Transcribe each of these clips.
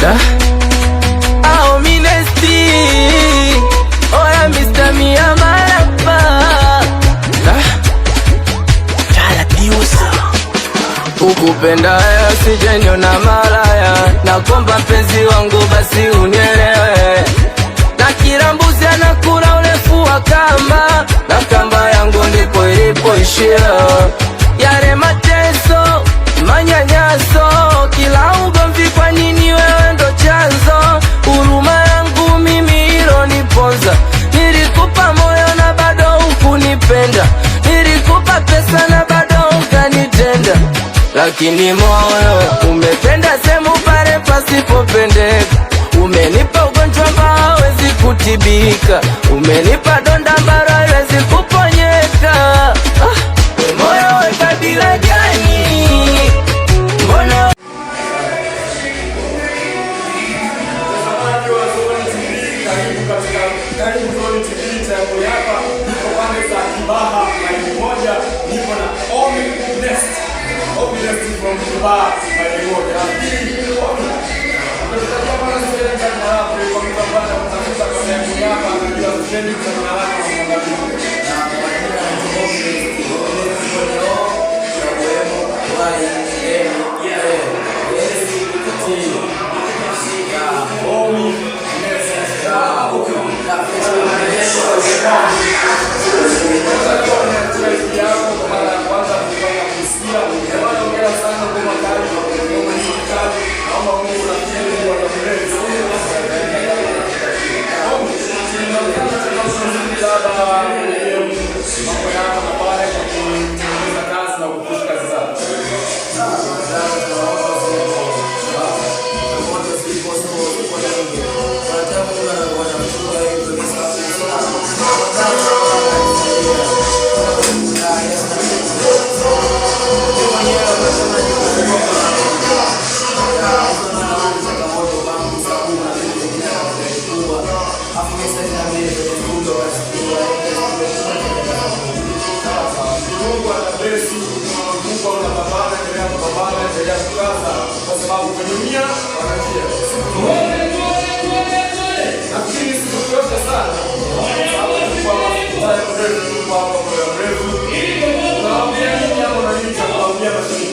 Da Ao Minesti Oya Mr. Mia Malapa Da Chala Diusa Ukupenda ya sijenyo na malaya. Nakomba mpenzi wangu basi unielewe. Na kila mbuzi anakula urefu wa kamba, na kamba yangu ndipo ilipoishia. Yale mateso, manyanyaso, kila ugomvi kwa nini wewe ndo chanzo. Huruma yangu mimi hilo niponza. Nilikupa moyo na bado hukunipenda. Nilikupa pesa na bado hukanitenda. Lakini moyo umependa semu pale pasipopendeka. Umenipa ugonjwa ambao hawezi kutibika. Umenipa donda ambalo hawezi kuponyeka. Moyo we kabila gani? Mbona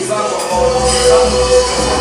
Sana